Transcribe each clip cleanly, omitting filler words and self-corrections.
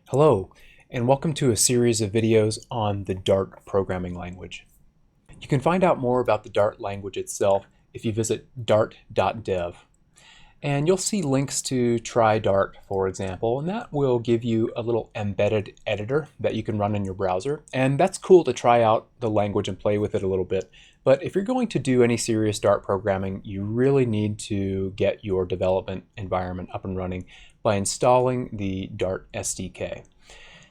Hello, and welcome to a series of videos on the Dart programming language. You can find out more about the Dart language itself if you visit dart.dev. And you'll see links to try Dart, for example, and that will give you a little embedded editor that you can run in your browser. And that's cool to try out the language and play with it a little bit. But if you're going to do any serious Dart programming, you really need to get your development environment up and running by installing the Dart SDK.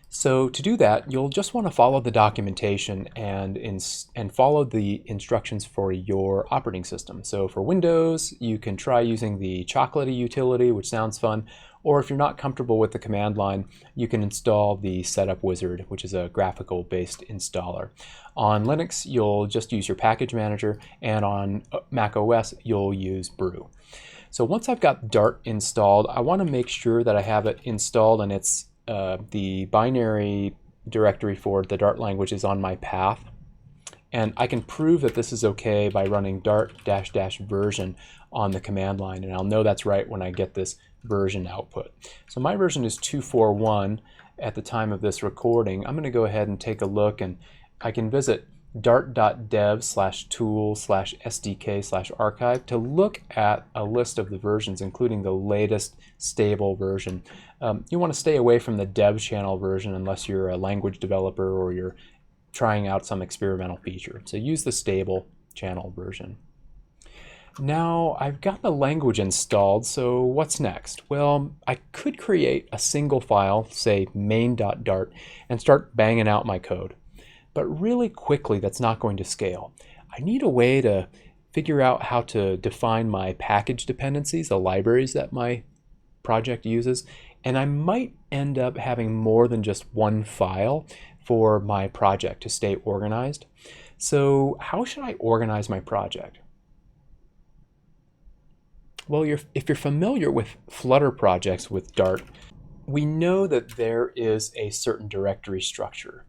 So to do that, you'll just want to follow the documentation and follow the instructions for your operating system. So for Windows, you can try using the Chocolatey utility, which sounds fun, or if you're not comfortable with the command line, you can install the Setup Wizard, which is a graphical-based installer. On Linux, you'll just use your package manager, and on Mac OS, you'll use Brew. So once I've got Dart installed, I want to make sure that I have it installed and it's the binary directory for the Dart language is on my path. And I can prove that this is okay by running dart-version on the command line, and I'll know that's right when I get this version output. So my version is 241 at the time of this recording. I'm going to go ahead and take a look, and I can visit dart.dev/tool/sdk/archive to look at a list of the versions, including the latest stable version. You want to stay away from the dev channel version unless you're a language developer or you're trying out some experimental feature. So use the stable channel version. Now I've got the language installed, so what's next? Well, I could create a single file, say main.dart, and start banging out my code. But really quickly, that's not going to scale. I need a way to figure out how to define my package dependencies, the libraries that my project uses, and I might end up having more than just one file for my project to stay organized. So how should I organize my project? Well, if you're familiar with Flutter projects with Dart, we know that there is a certain directory structure.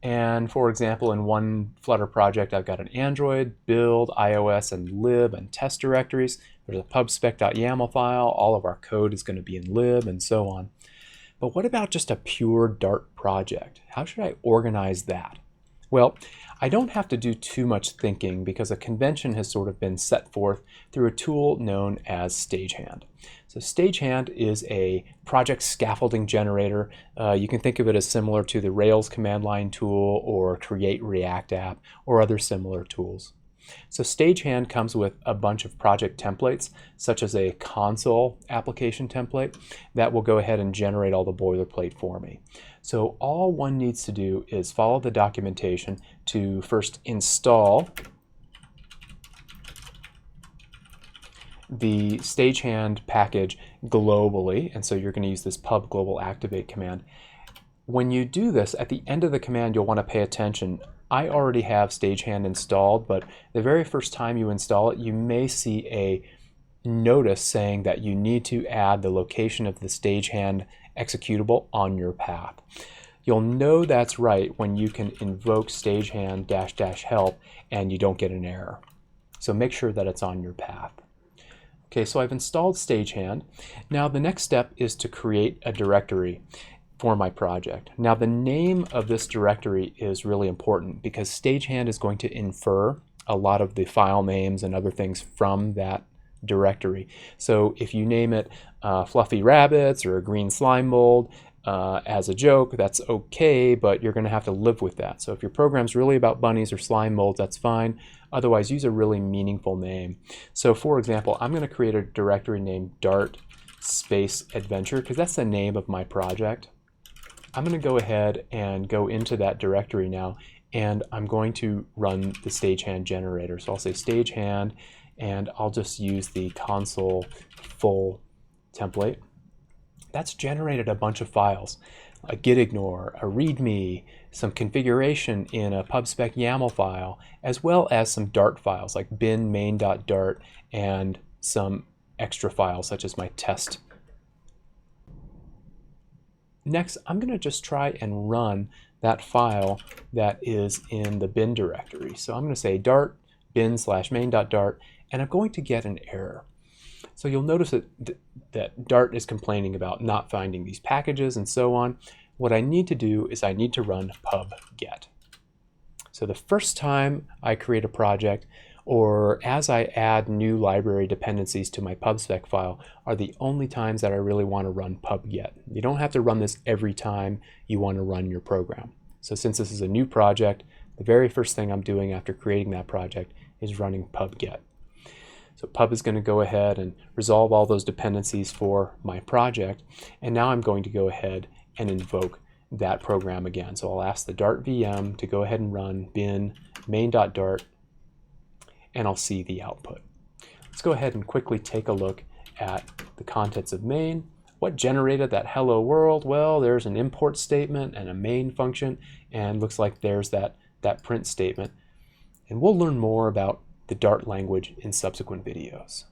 And for example, in one Flutter project, I've got an Android, build, iOS, and lib and test directories. There's a pubspec.yaml file. All of our code is going to be in lib and so on. But what about just a pure Dart project? How should I organize that? Well, I don't have to do too much thinking because a convention has sort of been set forth through a tool known as Stagehand. So Stagehand is a project scaffolding generator. You can think of it as similar to the Rails command line tool or Create React app or other similar tools. So Stagehand comes with a bunch of project templates, such as a console application template that will go ahead and generate all the boilerplate for me. So all one needs to do is follow the documentation to first install the Stagehand package globally, and so you're going to use this pub global activate command. When you do this, at the end of the command, you'll want to pay attention. I already have Stagehand installed, but the very first time you install it, you may see a notice saying that you need to add the location of the Stagehand executable on your path. You'll know that's right when you can invoke Stagehand --help and you don't get an error. So make sure that it's on your path. Okay, so I've installed Stagehand. Now the next step is to create a directory for my project. Now the name of this directory is really important because Stagehand is going to infer a lot of the file names and other things from that directory. So if you name it Fluffy Rabbits or a Green Slime Mold as a joke, that's okay, but you're going to have to live with that. So if your program's really about bunnies or slime molds, that's fine. Otherwise, use a really meaningful name. So for example, I'm going to create a directory named Dart Space Adventure because that's the name of my project. I'm going to go ahead and go into that directory now, and I'm going to run the Stagehand generator. So I'll say Stagehand, and I'll just use the console full template. That's generated a bunch of files, a gitignore, a readme, some configuration in a pubspec YAML file, as well as some Dart files like bin main.dart and some extra files such as my test. Next, I'm going to just try and run that file that is in the bin directory. So I'm going to say dart bin/main.dart, and I'm going to get an error. So you'll notice that Dart is complaining about not finding these packages and so on. what I need to do is I need to run pub get. So the first time I create a project, or as I add new library dependencies to my pubspec file, are the only times that I really want to run pub get. You don't have to run this every time you want to run your program. So since this is a new project, the very first thing I'm doing after creating that project is running pub get. So pub is going to go ahead and resolve all those dependencies for my project, and now I'm going to go ahead and invoke that program again. So I'll ask the Dart VM to go ahead and run bin main.dart, and I'll see the output. Let's go ahead and quickly take a look at the contents of main. What generated that hello world? Well, there's an import statement and a main function, and looks like there's that print statement. And we'll learn more about the Dart language in subsequent videos.